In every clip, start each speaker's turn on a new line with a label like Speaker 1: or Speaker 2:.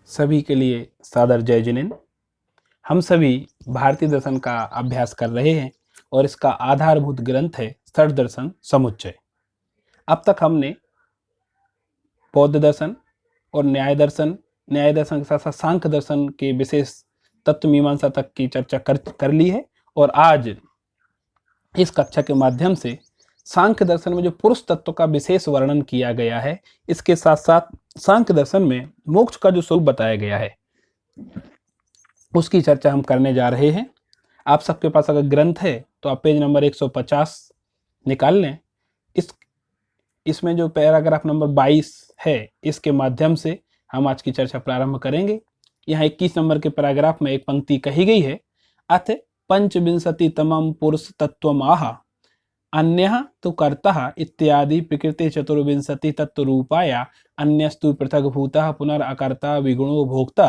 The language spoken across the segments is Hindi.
Speaker 1: सभी के लिए सादर जय जिनेंद्र। हम सभी भारतीय दर्शन का अभ्यास कर रहे हैं और इसका आधारभूत ग्रंथ है षट दर्शन समुच्चय। अब तक हमने बौद्ध दर्शन और न्याय दर्शन के साथ साथ सांख्य दर्शन के विशेष तत्व मीमांसा तक की चर्चा कर ली है और आज इस कक्षा के माध्यम से सांख्य दर्शन में जो पुरुष तत्व का विशेष वर्णन किया गया है, इसके साथ साथ सांख्य दर्शन में मोक्ष का जो स्वरूप बताया गया है उसकी चर्चा हम करने जा रहे हैं। आप सबके पास अगर ग्रंथ है तो आप पेज नंबर 150 निकाल लें। इसमें जो पैराग्राफ नंबर 22 है इसके माध्यम से हम आज की चर्चा प्रारंभ करेंगे। यहाँ 21 नंबर के पैराग्राफ में एक पंक्ति कही गई है, अथ पंचविंशति तमम पुरुष तत्वमाह अन्यः तु कर्ता इत्यादि प्रकृति चतुर्विंशति तत्व रूपाया अन्यस्तु पृथक भूतः पुनरअकर्ता विगुणो भोक्ता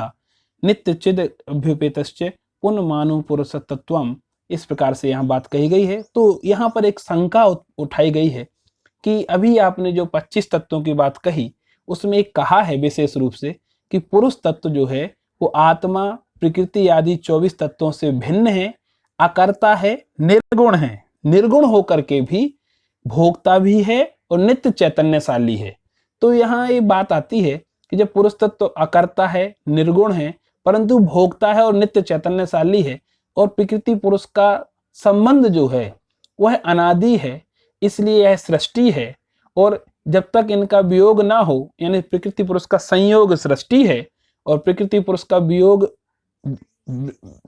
Speaker 1: नित्य चिद अभ्युपेतश्च पुनमानु पुरुष तत्वम। इस प्रकार से यहाँ बात कही गई है। तो यहाँ पर एक शंका उठाई गई है कि अभी आपने जो 25 तत्वों की बात कही उसमें एक कहा है विशेष रूप से कि पुरुष तत्व जो है वो आत्मा प्रकृति आदि 24 तत्वों से भिन्न है, अकर्ता है, निर्गुण है, निर्गुण होकर के भी भोक्ता भी है और नित्य चैतन्यशाली है। तो यहाँ ये बात आती है कि जब पुरुष तत्व अकर्ता है, निर्गुण है, परंतु भोक्ता है और नित्य चैतन्यशाली है और प्रकृति पुरुष का संबंध जो है वह अनादि है, इसलिए यह सृष्टि है और जब तक इनका वियोग ना हो, यानी प्रकृति पुरुष का संयोग सृष्टि है और प्रकृति पुरुष का वियोग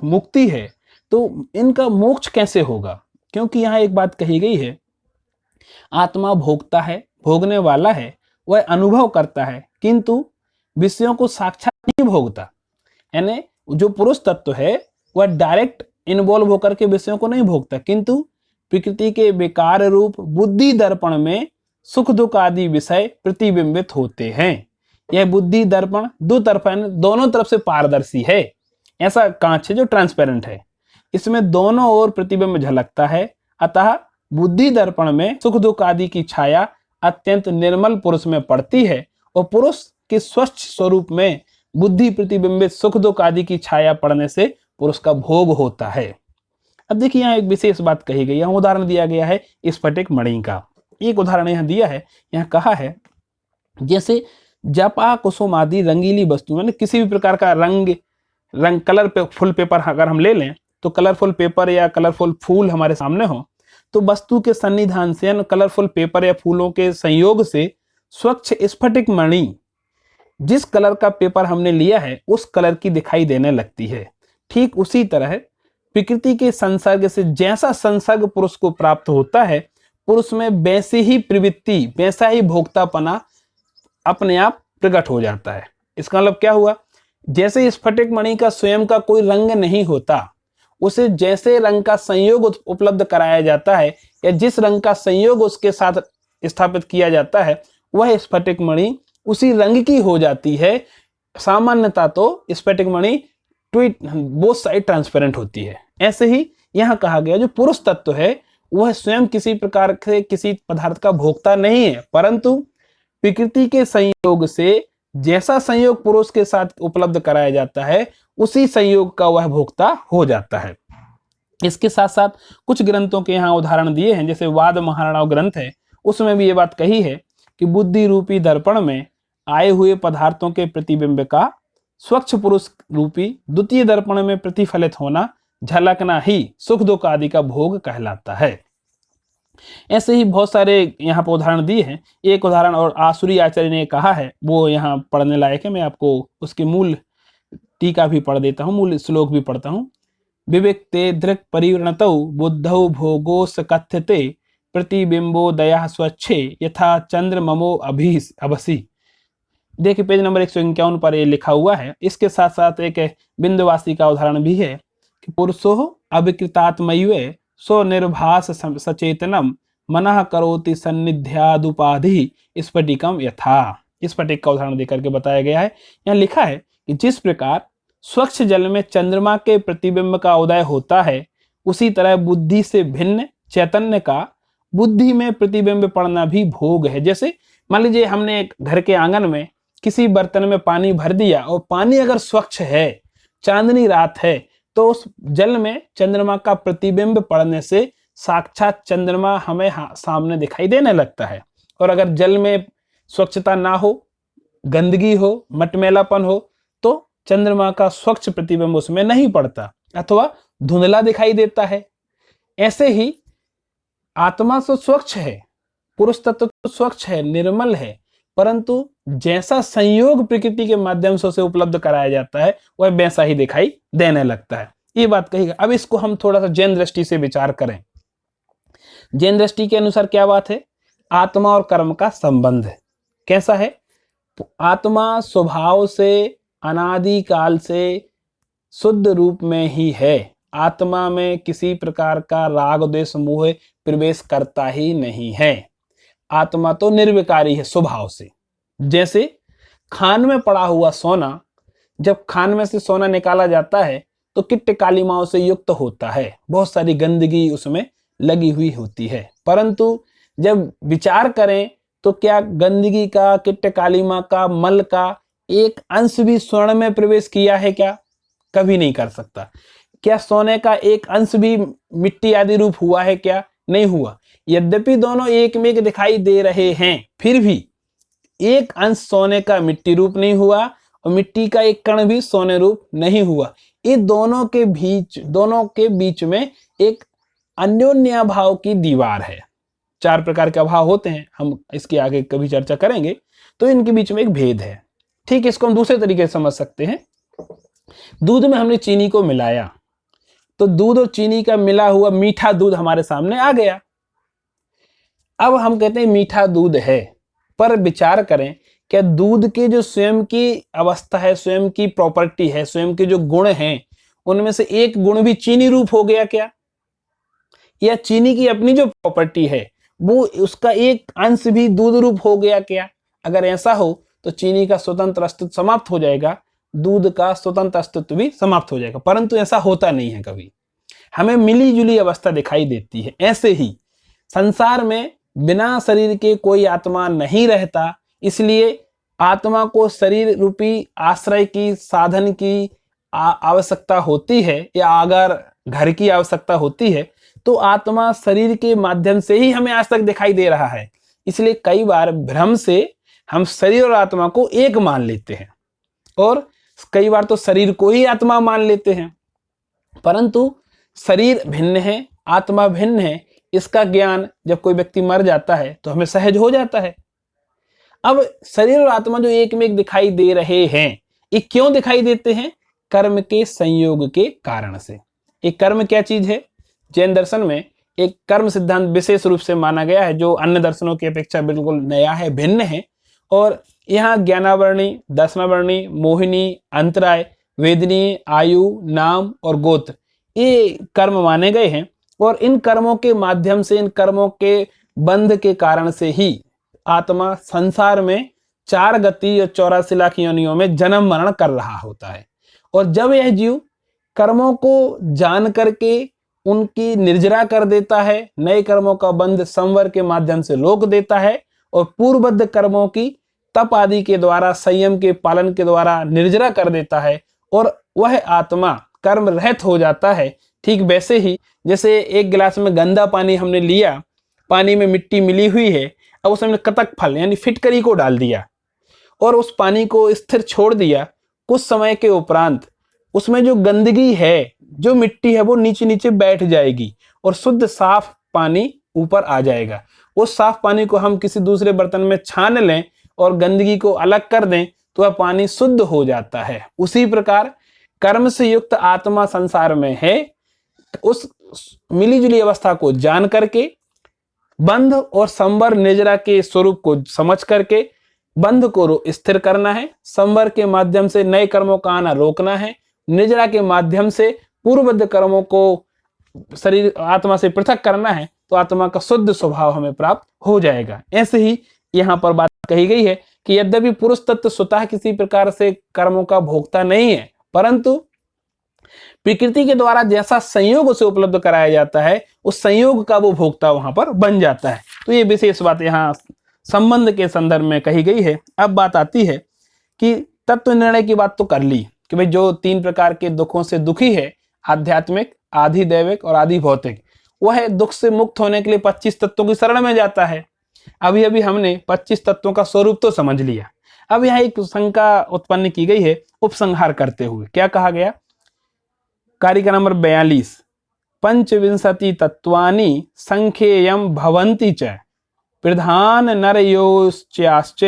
Speaker 1: मुक्ति है, तो इनका मोक्ष कैसे होगा? क्योंकि यहाँ एक बात कही गई है, आत्मा भोगता है, भोगने वाला है, वह अनुभव करता है किंतु विषयों को साक्षात नहीं भोगता। यानी जो पुरुष तत्व है वह डायरेक्ट इन्वॉल्व होकर के विषयों को नहीं भोगता, किंतु प्रकृति के विकार रूप बुद्धि दर्पण में सुख दुख आदि विषय प्रतिबिंबित होते हैं। यह बुद्धि दर्पण दो तरफा है, दोनों तरफ से पारदर्शी है, ऐसा कांच है जो ट्रांसपेरेंट है, इसमें दोनों ओर प्रतिबिंब झलकता है। अतः बुद्धि दर्पण में सुख दुख आदि की छाया अत्यंत निर्मल पुरुष में पड़ती है और पुरुष के स्वच्छ स्वरूप में बुद्धि प्रतिबिंबित सुख दुख आदि की छाया पड़ने से पुरुष का भोग होता है। अब देखिए यहाँ एक विशेष बात कही गई है, उदाहरण दिया गया है स्फटिक मणि का। एक उदाहरण यहाँ दिया है, यहाँ कहा है जैसे जपा कुसुम आदि रंगीली वस्तु, यानी किसी भी प्रकार का रंग कलर पे फुल पेपर अगर हम ले लें तो कलरफुल पेपर या कलरफुल फूल हमारे सामने हो तो वस्तु के सन्निधान से कलरफुल पेपर या फूलों के संयोग से स्वच्छ स्फटिक मणि जिस कलर का पेपर हमने लिया है उस कलर की दिखाई देने लगती है। ठीक उसी तरह प्रकृति के संसर्ग से जैसा संसर्ग पुरुष को प्राप्त होता है, पुरुष में वैसी ही प्रवृत्ति, वैसा ही भोक्तापना अपने आप प्रकट हो जाता है। इसका मतलब क्या हुआ? जैसे स्फटिक मणि का स्वयं का कोई रंग नहीं होता, उसे जैसे रंग का संयोग उपलब्ध कराया जाता है या जिस रंग का संयोग उसके साथ स्थापित किया जाता है वह स्फटिक मणि उसी रंग की हो जाती है। सामान्यतः तो स्फटिक मणि बोथ साइड ट्रांसपेरेंट होती है। ऐसे ही यहाँ कहा गया जो पुरुष तत्व है वह स्वयं किसी प्रकार से किसी पदार्थ का भोक्ता नहीं है, परंतु प्रकृति के संयोग से जैसा संयोग पुरुष के साथ उपलब्ध कराया जाता है उसी संयोग का वह भोक्ता हो जाता है। इसके साथ साथ कुछ ग्रंथों के यहाँ उदाहरण दिए हैं, जैसे वाद महाराणव ग्रंथ है, उसमें भी ये बात कही है कि बुद्धि रूपी दर्पण में आए हुए पदार्थों के प्रतिबिंब का स्वच्छ पुरुष रूपी द्वितीय दर्पण में प्रतिफलित होना, झलकना ही सुख दुख आदि का भोग कहलाता है। ऐसे ही बहुत सारे यहाँ पर उदाहरण दिए हैं। एक उदाहरण और आसुरी आचार्य ने कहा है, वो यहाँ पढ़ने लायक है, मैं आपको उसकी मूल टीका भी पढ़ देता हूँ, मूल श्लोक भी पढ़ता हूँ। विवेक्ते दृक् परिवृणतौ बुद्धौ भोगोस कथ्यते प्रतिबिंबो दया स्वच्छे यथा चंद्रममो अभसी। देखिए पेज नंबर 151 पर ये लिखा हुआ है। इसके साथ साथ एक बिंदुवासी का उदाहरण भी है कि पुरुषो अविकृतात्मैव स्वनिर्भास सचेतनम मनः करोति सन्निध्यादुपाधि स्फटिकम यथा। स्फटिक का उदाहरण देकर के बताया गया है। यहाँ लिखा है कि जिस प्रकार स्वच्छ जल में चंद्रमा के प्रतिबिंब का उदय होता है, उसी तरह बुद्धि से भिन्न चैतन्य का बुद्धि में प्रतिबिंब पड़ना भी भोग है। जैसे मान लीजिए हमने एक घर के आंगन में किसी बर्तन में पानी भर दिया और पानी अगर स्वच्छ है, चांदनी रात है, तो उस जल में चंद्रमा का प्रतिबिंब पड़ने से साक्षात चंद्रमा हमें सामने दिखाई देने लगता है। और अगर जल में स्वच्छता ना हो, गंदगी हो, मटमैलापन हो, तो चंद्रमा का स्वच्छ प्रतिबिंब उसमें नहीं पड़ता अथवा धुंधला दिखाई देता है। ऐसे ही आत्मा तो स्वच्छ है, पुरुष तत्व तो स्वच्छ है, निर्मल है, परंतु जैसा संयोग प्रकृति के माध्यम से उसे उपलब्ध कराया जाता है वह वैसा ही दिखाई देने लगता है। ये बात कही। अब इसको हम थोड़ा सा जैन दृष्टि से विचार करें। जैन दृष्टि के अनुसार क्या बात है? आत्मा और कर्म का संबंध कैसा है? आत्मा स्वभाव से अनादि काल से शुद्ध रूप में ही है। आत्मा में किसी प्रकार का राग द्वेष मोह प्रवेश करता ही नहीं है। आत्मा तो निर्विकारी है स्वभाव से। जैसे खान में पड़ा हुआ सोना, जब खान में से सोना निकाला जाता है तो किट्ट कालिमाओं से युक्त होता है, बहुत सारी गंदगी उसमें लगी हुई होती है, परंतु जब विचार करें तो क्या गंदगी का, किट्ट कालिमा का, मल का एक अंश भी स्वर्ण में प्रवेश किया है क्या? कभी नहीं कर सकता। क्या सोने का एक अंश भी मिट्टी आदि रूप हुआ है क्या? नहीं हुआ। यद्यपि दोनों एक में दिखाई दे रहे हैं, फिर भी एक अंश सोने का मिट्टी रूप नहीं हुआ और मिट्टी का एक कण भी सोने रूप नहीं हुआ। ये दोनों के बीच में एक अन्योन्या भाव की दीवार है। 4 प्रकार के अभाव होते हैं, हम इसके आगे कभी चर्चा करेंगे। तो इनके बीच में एक भेद है। ठीक, इसको हम दूसरे तरीके से समझ सकते हैं। दूध में हमने चीनी को मिलाया, तो दूध और चीनी का मिला हुआ मीठा दूध हमारे सामने आ गया। अब हम कहते हैं मीठा दूध है, पर विचार करें क्या दूध के जो स्वयं की अवस्था है, स्वयं की प्रॉपर्टी है, स्वयं के जो गुण हैं, उनमें से एक गुण भी चीनी रूप हो गया क्या? या चीनी की अपनी जो प्रॉपर्टी है वो उसका एक अंश भी दूध रूप हो गया क्या? अगर ऐसा हो तो चीनी का स्वतंत्र अस्तित्व समाप्त हो जाएगा, दूध का स्वतंत्र अस्तित्व भी समाप्त हो जाएगा, परंतु ऐसा होता नहीं है। कभी हमें मिली जुली अवस्था दिखाई देती है। ऐसे ही संसार में बिना शरीर के कोई आत्मा नहीं रहता, इसलिए आत्मा को शरीर रूपी आश्रय की, साधन की आवश्यकता होती है, या अगर घर की आवश्यकता होती है, तो आत्मा शरीर के माध्यम से ही हमें आज तक दिखाई दे रहा है। इसलिए कई बार भ्रम से हम शरीर और आत्मा को एक मान लेते हैं, और कई बार तो शरीर को ही आत्मा मान लेते हैं, परंतु शरीर भिन्न है, आत्मा भिन्न है। इसका ज्ञान जब कोई व्यक्ति मर जाता है तो हमें सहज हो जाता है। अब शरीर और आत्मा जो एक में एक दिखाई दे रहे हैं, ये क्यों दिखाई देते हैं? कर्म के संयोग के कारण से। एक कर्म क्या चीज है? जैन दर्शन में एक कर्म सिद्धांत विशेष रूप से माना गया है, जो अन्य दर्शनों की अपेक्षा बिल्कुल नया है, भिन्न है। और यहाँ ज्ञानावर्णी, दशनावर्णी, मोहिनी, अंतराय, वेदनी, आयु, नाम और गोत्र, ये कर्म माने गए हैं। और इन कर्मों के माध्यम से, इन कर्मों के बंध के कारण से ही आत्मा संसार में 4 गति और 84 लाख योनियों में जन्म मरण कर रहा होता है। और जब यह जीव कर्मों को जान करके उनकी निर्जरा कर देता है, नए कर्मों का बंध संवर के माध्यम से रोक देता है, और पूर्वबद्ध कर्मों की तप आदि के द्वारा, संयम के पालन के द्वारा निर्जरा कर देता है, और वह आत्मा कर्म रहित हो जाता है। ठीक वैसे ही जैसे एक गिलास में गंदा पानी हमने लिया, पानी में मिट्टी मिली हुई है, अब उसमें हमने कतक फल यानी फिटकरी को डाल दिया और उस पानी को स्थिर छोड़ दिया। कुछ समय के उपरांत उसमें जो गंदगी है, जो मिट्टी है, वो नीचे नीचे बैठ जाएगी और शुद्ध साफ पानी ऊपर आ जाएगा। उस साफ पानी को हम किसी दूसरे बर्तन में छान लें और गंदगी को अलग कर दें तो वह पानी शुद्ध हो जाता है। उसी प्रकार कर्म से युक्त आत्मा संसार में है। उस मिलीजुली अवस्था को जान करके, बंध और संवर निर्जरा के स्वरूप को समझ करके बंध को स्थिर करना है, संवर के माध्यम से नए कर्मों का आना रोकना है, निर्जरा के माध्यम से पूर्वबद्ध कर्मों को शरीर आत्मा से पृथक करना है, तो आत्मा का शुद्ध स्वभाव हमें प्राप्त हो जाएगा। ऐसे ही यहाँ पर बात कही गई है कि यद्यपि पुरुष तत्व स्वतः किसी प्रकार से कर्मों का भोक्ता नहीं है, परंतु प्रकृति के द्वारा जैसा संयोग उसे उपलब्ध कराया जाता है, उस संयोग का वो भोक्ता वहां पर बन जाता है। तो ये विशेष बात यहाँ संबंध के संदर्भ में कही गई है। अब बात आती है कि तत्व निर्णय की बात तो कर ली कि भाई जो 3 प्रकार के दुखों से दुखी है, आध्यात्मिक, आधिदैविक और आधि भौतिक, वह दुख से मुक्त होने के लिए 25 तत्वों की शरण में जाता है। अभी अभी हमने 25 तत्वों का स्वरूप तो समझ लिया। अब यहाँ एक शंका उत्पन्न की गई है उपसंहार करते हुए। क्या कहा गया? कारिका नंबर 42, पंचविंशति तत्वानि संख्येयम भवन्ति च प्रधान नरयोश्चाश्च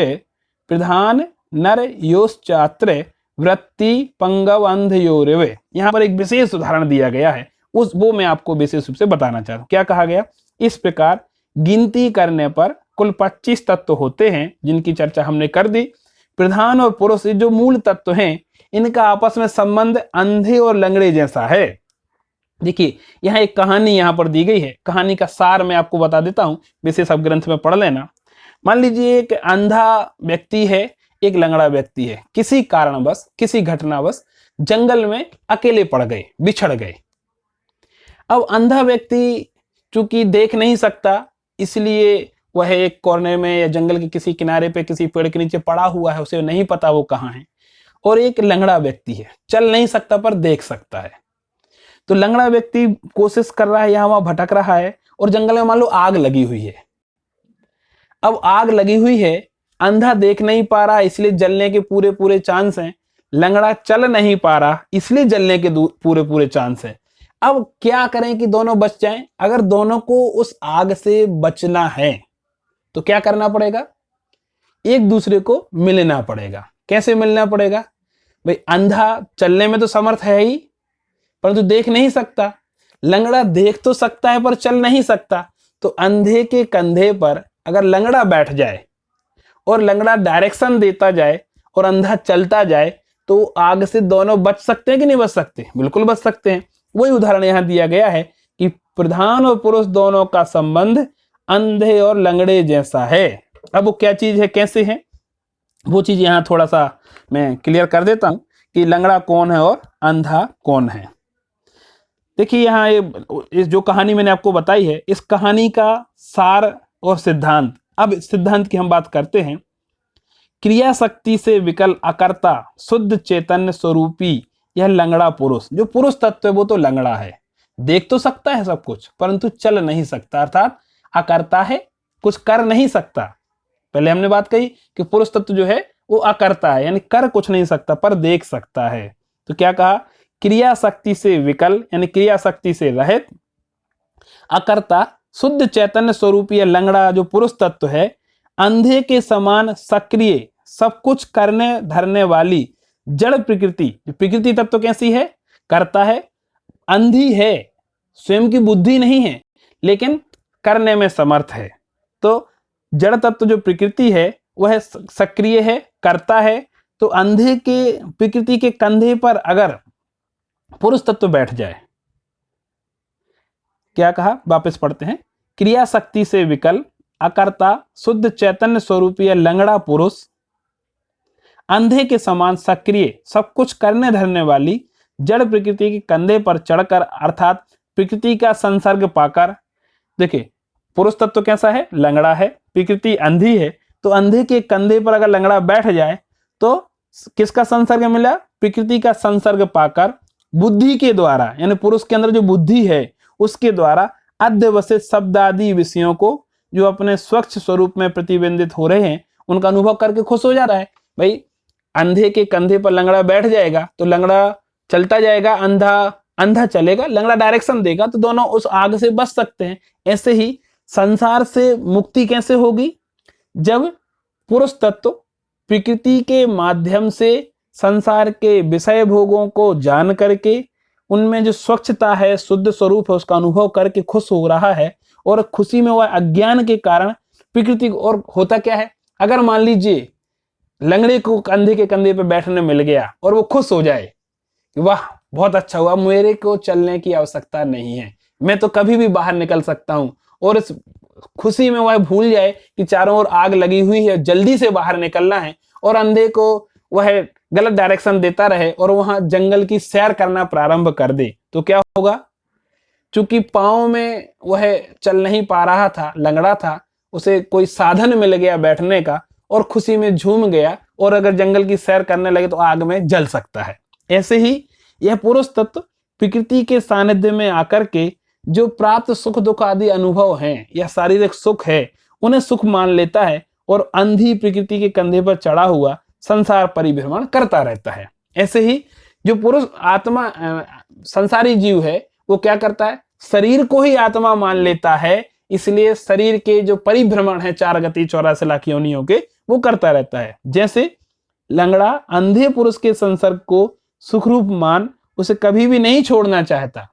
Speaker 1: प्रधान नरयोश्चात्र वृत्ति पंगव अंधयोरेवे। यहाँ पर एक विशेष उदाहरण दिया गया है, वो मैं आपको विशेष रूप से बताना चाहता हूँ। क्या कहा गया? इस प्रकार गिनती करने पर कुल 25 तत्व होते हैं, जिनकी चर्चा हमने कर दी। प्रधान और पुरुष जो मूल तत्व हैं, इनका आपस में संबंध अंधे और लंगड़े जैसा है। देखिए यहाँ एक कहानी यहाँ पर दी गई है, कहानी का सार मैं आपको बता देता हूँ, विशेष आप ग्रंथ में पढ़ लेना। मान लीजिए एक अंधा व्यक्ति है, एक लंगड़ा व्यक्ति है, किसी कारणवश, किसी घटनावश जंगल में अकेले पड़ गए, बिछड़ गए। अब अंधा व्यक्ति चूंकि देख नहीं सकता, इसलिए वह एक कॉर्नर में या जंगल के किसी किनारे पे किसी पेड़ के नीचे पड़ा हुआ है, उसे नहीं पता वो कहाँ है। और एक लंगड़ा व्यक्ति है, चल नहीं सकता पर देख सकता है। तो लंगड़ा व्यक्ति कोशिश कर रहा है, यहां वहां भटक रहा है, और जंगल में मान लो आग लगी हुई है। अब आग लगी हुई है, अंधा देख नहीं पा रहा, इसलिए जलने के पूरे पूरे चांस हैं। लंगड़ा चल नहीं पा रहा, इसलिए जलने के पूरे पूरे चांस हैं। अब क्या करें कि दोनों बच जाएं? अगर दोनों को उस आग से बचना है तो क्या करना पड़ेगा? एक दूसरे को मिलना पड़ेगा। कैसे मिलना पड़ेगा? भाई अंधा चलने में तो समर्थ है ही, परंतु देख नहीं सकता। लंगड़ा देख तो सकता है पर चल नहीं सकता। तो अंधे के कंधे पर अगर लंगड़ा बैठ जाए और लंगड़ा डायरेक्शन देता जाए और अंधा चलता जाए, तो आग से दोनों बच सकते हैं कि नहीं बच सकते? बिल्कुल बच सकते हैं। वही उदाहरण यहां दिया गया है कि प्रधान और पुरुष दोनों का संबंध अंधे और लंगड़े जैसा है। अब वो क्या चीज है, कैसे है, वो चीज यहां थोड़ा सा मैं क्लियर कर देता हूं कि लंगड़ा कौन है और अंधा कौन है। देखिए यहाँ ये जो कहानी मैंने आपको बताई है, इस कहानी का सार और सिद्धांत। अब सिद्धांत की हम बात करते हैं। क्रिया शक्ति से विकल अकर्ता शुद्ध चैतन्य स्वरूपी यह लंगड़ा पुरुष, जो पुरुष तत्व है वो तो लंगड़ा है, देख तो सकता है सब कुछ परंतु चल नहीं सकता, अर्थात अकर्ता है, कुछ कर नहीं सकता। पहले हमने बात कही कि पुरुष तत्व जो है वो अकर्ता है, यानी कर कुछ नहीं सकता पर देख सकता है। तो क्या कहा? क्रिया शक्ति से विकल यानी क्रिया शक्ति से रहित अकर्ता शुद्ध चैतन्य स्वरूपी लंगड़ा जो पुरुष तत्व है, अंधे के समान सक्रिय सब कुछ करने धरने वाली जड़ प्रकृति। प्रकृति तत्व कैसी है? करता है, अंधी है, स्वयं की बुद्धि नहीं है लेकिन करने में समर्थ है। तो जड़ तत्व जो प्रकृति है वह सक्रिय है, करता है। तो अंधे के प्रकृति के कंधे पर अगर पुरुष तत्व बैठ जाए, क्या कहा? वापस पढ़ते हैं। क्रिया शक्ति से विकल अकर्ता शुद्ध चैतन्य स्वरूपीय लंगड़ा पुरुष अंधे के समान सक्रिय सब कुछ करने धरने वाली जड़ प्रकृति के कंधे पर चढ़कर, अर्थात प्रकृति का संसर्ग पाकर। देखिए पुरुष तत्व कैसा है? लंगड़ा है, प्रकृति अंधी है। तो अंधे के कंधे पर अगर लंगड़ा बैठ जाए तो किसका संसर्ग मिला? प्रकृति का संसर्ग पाकर बुद्धि के द्वारा, यानी पुरुष के अंदर जो बुद्धि है उसके द्वारा अध्यवसित शब्द आदि विषयों को जो अपने स्वच्छ स्वरूप में प्रतिबिंबित हो रहे हैं उनका अनुभव करके खुश हो जा रहा है। भाई अंधे के कंधे पर लंगड़ा बैठ जाएगा तो लंगड़ा चलता जाएगा, अंधा चलेगा, लंगड़ा डायरेक्शन देगा, तो दोनों उस आग से बच सकते हैं। ऐसे ही संसार से मुक्ति कैसे होगी? जब पुरुष तत्व प्रकृति के माध्यम से संसार के विषय भोगों को जान करके उनमें जो स्वच्छता है, शुद्ध स्वरूप है, उसका अनुभव करके खुश हो रहा है। और खुशी में वह अज्ञान के कारण प्रकृति को, और होता क्या है, अगर मान लीजिए लंगड़े को कंधे के कंधे पे बैठने मिल गया और वो खुश हो जाए, वाह बहुत अच्छा हुआ, मेरे को चलने की आवश्यकता नहीं है, मैं तो कभी भी बाहर निकल सकता हूं, और इस खुशी में वह भूल जाए कि चारों ओर आग लगी हुई है, जल्दी से बाहर निकलना है, और अंधे को वह गलत डायरेक्शन देता रहे और वहां जंगल की सैर करना प्रारंभ कर दे, तो क्या होगा? चूंकि पांव में वह चल नहीं पा रहा था, लंगड़ा था, उसे कोई साधन मिल गया बैठने का और खुशी में झूम गया, और अगर जंगल की सैर करने लगे तो आग में जल सकता है। ऐसे ही यह पुरुष तत्व प्रकृति के सानिध्य में आकर के जो प्राप्त सुख दुख आदि अनुभव हैं या शारीरिक सुख है उन्हें सुख मान लेता है और अंधी प्रकृति के कंधे पर चढ़ा हुआ संसार परिभ्रमण करता रहता है। ऐसे ही जो पुरुष आत्मा संसारी जीव है वो क्या करता है, शरीर को ही आत्मा मान लेता है, इसलिए शरीर के जो परिभ्रमण है 4 गति 84 लाख योनियों के वो करता रहता है। जैसे लंगड़ा अंधे पुरुष के संसर्ग को सुखरूप मान उसे कभी भी नहीं छोड़ना चाहता।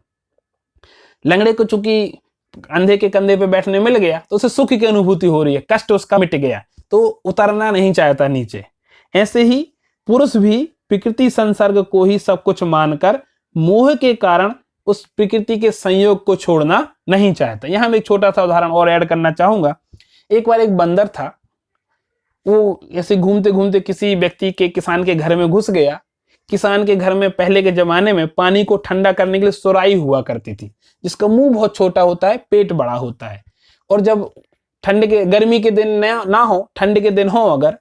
Speaker 1: लंगड़े को चूंकि अंधे के कंधे पे बैठने मिल गया तो उसे सुख की अनुभूति हो रही है, कष्ट उसका मिट गया तो उतरना नहीं चाहता नीचे। ऐसे ही पुरुष भी प्रकृति संसर्ग को ही सब कुछ मानकर मोह के कारण उस प्रकृति के संयोग को छोड़ना नहीं चाहता। यहां मैं एक छोटा सा उदाहरण और ऐड करना चाहूंगा। एक बार एक बंदर था, वो ऐसे घूमते घूमते किसी व्यक्ति के किसान के घर में घुस गया। किसान के घर में पहले के जमाने में पानी को ठंडा करने के लिए सुराही हुआ करती थी, जिसका मुंह बहुत छोटा होता है, पेट बड़ा होता है, और जब ठंड के गर्मी के दिन ना हो, ठंड के दिन हो अगर,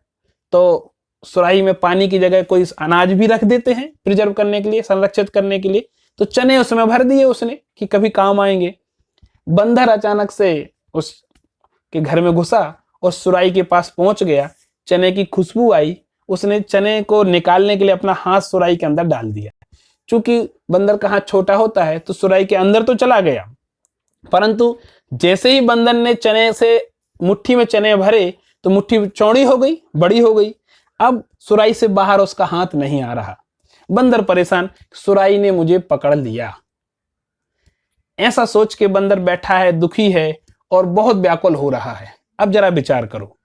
Speaker 1: तो सुराही में पानी की जगह कोई अनाज भी रख देते हैं प्रिजर्व करने के लिए, संरक्षित करने के लिए। तो चने उसमें भर दिए उसने कि कभी काम आएंगे। बंदर अचानक से उसके घर में घुसा और सुराही के पास पहुंच गया। चने की खुशबू आई, उसने चने को निकालने के लिए अपना हाथ सुराही के अंदर डाल दिया। चूंकि बंदर का हाथ छोटा होता है तो सुराही के अंदर तो चला गया, परंतु जैसे ही बंदर ने चने से मुट्ठी में चने भरे तो मुट्ठी चौड़ी हो गई, बड़ी हो गई। अब सुराही से बाहर उसका हाथ नहीं आ रहा। बंदर परेशान, सुराही ने मुझे पकड़ लिया। ऐसा सोच के बंदर बैठा है, दुखी है और बहुत व्याकुल हो रहा है। अब जरा विचार करो,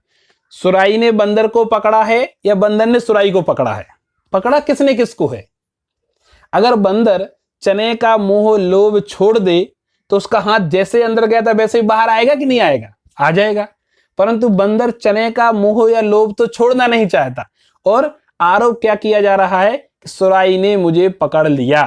Speaker 1: सुराही ने बंदर को पकड़ा है या बंदर ने सुराही को पकड़ा है? पकड़ा किसने किसको है? अगर बंदर चने का मोह लोभ छोड़ दे तो उसका हाथ जैसे अंदर गया था वैसे ही बाहर आएगा कि नहीं आएगा? आ जाएगा। परंतु बंदर चने का मोह या लोभ तो छोड़ना नहीं चाहता और आरोप क्या किया जा रहा है कि सुराही ने मुझे पकड़ लिया।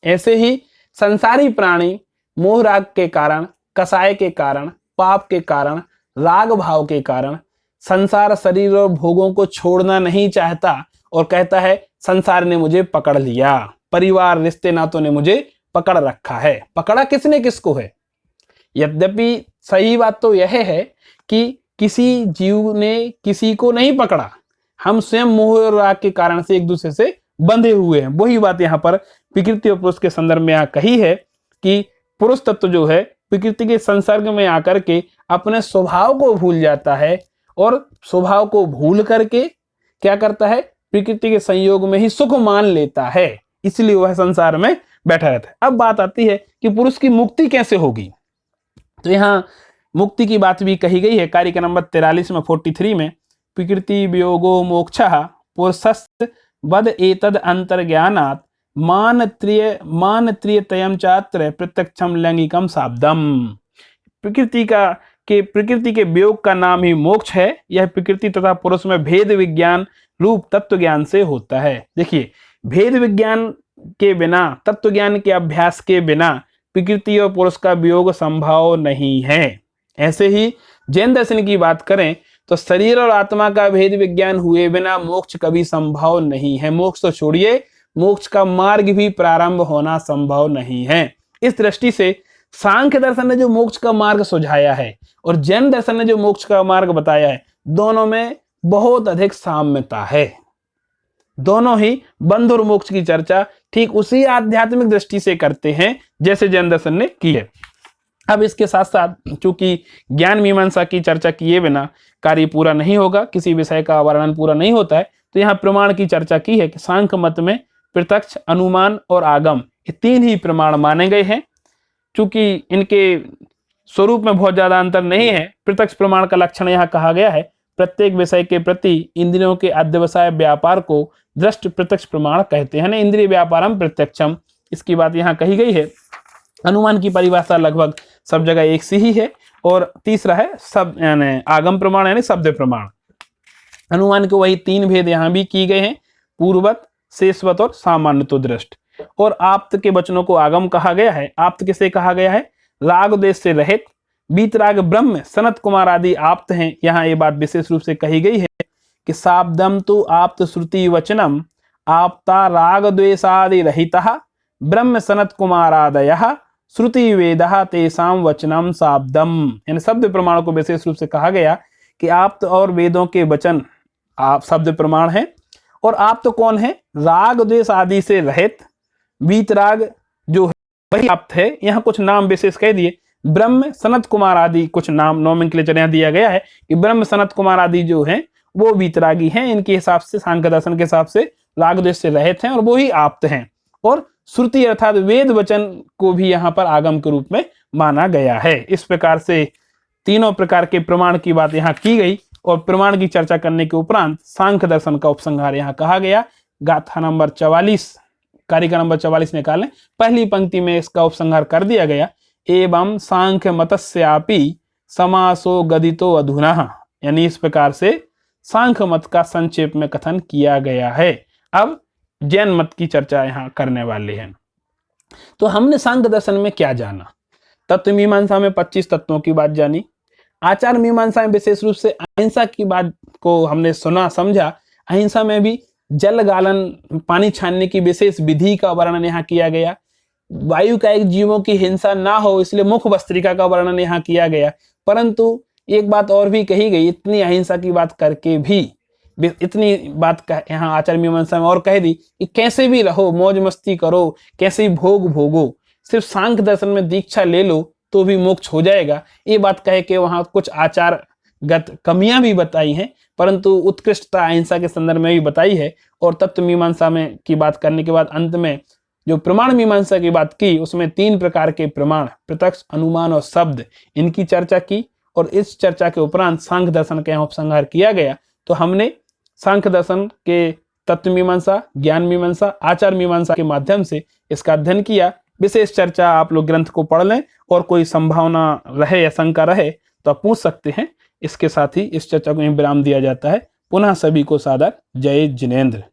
Speaker 1: ऐसे ही संसारी प्राणी मोह राग के कारण, कसाय के कारण, पाप के कारण, राग भाव के कारण संसार शरीर और भोगों को छोड़ना नहीं चाहता और कहता है संसार ने मुझे पकड़ लिया, परिवार रिश्ते नातों ने मुझे पकड़ रखा है। पकड़ा किसने किसको है? यद्यपि सही बात तो यह है कि किसी जीव ने किसी को नहीं पकड़ा, हम स्वयं मोह और राग के कारण से एक दूसरे से बंधे हुए हैं। वही बात यहाँ पर प्रकृति और पुरुष के संदर्भ में यहाँ कही है कि पुरुष तत्व जो है प्रकृति के संसर्ग में आकर के अपने स्वभाव को भूल जाता है और स्वभाव को भूल करके क्या करता है, प्रकृति के संयोग में ही सुख मान लेता है, इसलिए वह संसार में बैठा रहता है। अब बात आती है कि पुरुष की मुक्ति कैसे होगी। तो यहाँ मुक्ति की बात भी कही गई है कार्य का नंबर 43 में 43 में, प्रकृति वियोगो मोक्षः पुरुषस्य वद एतद अंतर्ज्ञानात् मान त्रियतयम चात्र प्रत्यक्षम लैंगिकम शाब्दम। प्रकृति के वियोग का नाम ही मोक्ष है। यह प्रकृति तथा पुरुष में भेद विज्ञान रूप तत्व ज्ञान से होता है। देखिए, भेद विज्ञान के बिना, तत्व ज्ञान के अभ्यास के बिना प्रकृति और पुरुष का वियोग संभव नहीं है। ऐसे ही जैन दर्शन की बात करें तो शरीर और आत्मा का भेद विज्ञान हुए बिना मोक्ष कभी संभव नहीं है। मोक्ष तो छोड़िए, मोक्ष का मार्ग भी प्रारंभ होना संभव नहीं है। इस दृष्टि से सांख्य दर्शन ने जो मोक्ष का मार्ग सुझाया है और जैन दर्शन ने जो मोक्ष का मार्ग बताया है, दोनों में बहुत अधिक साम्यता है। दोनों ही बंध और मोक्ष की चर्चा ठीक उसी आध्यात्मिक दृष्टि से करते हैं जैसे जैन दर्शन ने की है। अब इसके साथ साथ चूंकि ज्ञान मीमांसा की चर्चा किए बिना कार्य पूरा नहीं होगा, किसी विषय का वर्णन पूरा नहीं होता है, तो यहाँ प्रमाण की चर्चा की है कि सांख्य मत में प्रत्यक्ष, अनुमान और आगम ये 3 ही प्रमाण माने गए हैं। चूंकि इनके स्वरूप में बहुत ज्यादा अंतर नहीं है, प्रत्यक्ष प्रमाण का लक्षण यहाँ कहा गया है प्रत्येक विषय के प्रति इंद्रियों के अध्यवसाय व्यापार को दृष्ट प्रत्यक्ष प्रमाण कहते हैं। इंद्रिय व्यापारम प्रत्यक्षम, इसकी बात यहाँ कही गई है। अनुमान की परिभाषा लगभग सब जगह एक सी ही है। और तीसरा है सब यानी आगम प्रमाण यानी शब्द प्रमाण। अनुमान के वही 3 भेद यहाँ भी किए गए हैं, पूर्ववत, शेषवत और सामान्यतो दृष्ट। और आप्त के वचनों को आगम कहा गया है। आप्त किसे कहा गया है? राग देश से रहित वीतराग ब्रह्म सनत कुमार आदि आप्त हैं। यहाँ ये बात विशेष रूप से कही गई है कि शाब्दम तु आप्त श्रुति वचनम आपता राग द्वेषादि रहितः ब्रह्म सनत कुमारादयः श्रुति वेदः तेषाम वचनम शाब्दम। यानी शब्द प्रमाण को विशेष रूप से कहा गया कि आप्त और वेदों के वचन आप शब्द प्रमाण है। और आप्त कौन है? राग द्वेष आदि से रहित, वीतराग जो है वही आप्त है। यहाँ कुछ नाम विशेष कह दिए, ब्रह्म सनत कुमार आदि, कुछ नाम नोमेनक्लेचर यहाँ दिया गया है कि ब्रह्म सनत कुमार आदि जो हैं वो वीतरागी हैं। इनके हिसाब से, सांख्य दर्शन के हिसाब से राग द्वेष से रहित हैं और वो ही आप्त हैं। और श्रुति अर्थात वेद वचन को भी यहाँ पर आगम के रूप में माना गया है। इस प्रकार से तीनों प्रकार के प्रमाण की बात यहाँ की गई और प्रमाण की चर्चा करने के उपरांत सांख्य दर्शन का उपसंहार यहाँ कहा गया। गाथा नंबर 44, कारिका नंबर 44 निकालें। पहली पंक्ति में इसका उपसंहार कर दिया गया, एवं सांख्य मतस्यापि समासो गदितो अधुना। यानी इस प्रकार से सांख्य मत का संक्षेप में कथन किया गया है। अब जैन मत की चर्चा यहाँ करने वाले हैं। तो हमने सांख्य दर्शन में क्या जाना? तत्व मीमांसा में 25 तत्वों की बात जानी। आचार मीमांसा में विशेष रूप से अहिंसा की बात को हमने सुना समझा। अहिंसा में भी जल गालन, पानी छानने की विशेष विधि का वर्णन यहाँ किया गया। वायु का एक जीवों की हिंसा ना हो इसलिए मुख वस्त्रिका का वर्णन यहाँ किया गया। परंतु एक बात और भी कही गई, इतनी अहिंसा की बात करके भी इतनी बात यहाँ आचार मीमांसा में और कह दी कि कैसे भी रहो, मौज मस्ती करो, कैसे भी भोग भोगो, सिर्फ सांख्य दर्शन में दीक्षा ले लो तो भी मोक्ष हो जाएगा। ये बात कहे के वहां कुछ आचारगत कमियां भी बताई हैं, परंतु उत्कृष्टता अहिंसा के संदर्भ में भी बताई है। और तत्व मीमांसा में की बात करने के बाद अंत में जो प्रमाण मीमांसा की बात की, उसमें 3 प्रकार के प्रमाण, प्रत्यक्ष, अनुमान और शब्द, इनकी चर्चा की। और इस चर्चा के उपरांत सांख्य दर्शन का यहाँ उपसंहार किया गया। तो हमने सांख्य दर्शन के तत्व मीमांसा, ज्ञान मीमांसा, आचार मीमांसा के माध्यम से इसका अध्ययन किया। विशेष चर्चा आप लोग ग्रंथ को पढ़ लें और कोई संभावना रहे या शंका रहे तो आप पूछ सकते हैं। इसके साथ ही इस चर्चा को विराम दिया जाता है। पुनः सभी को सादर जय जिनेंद्र।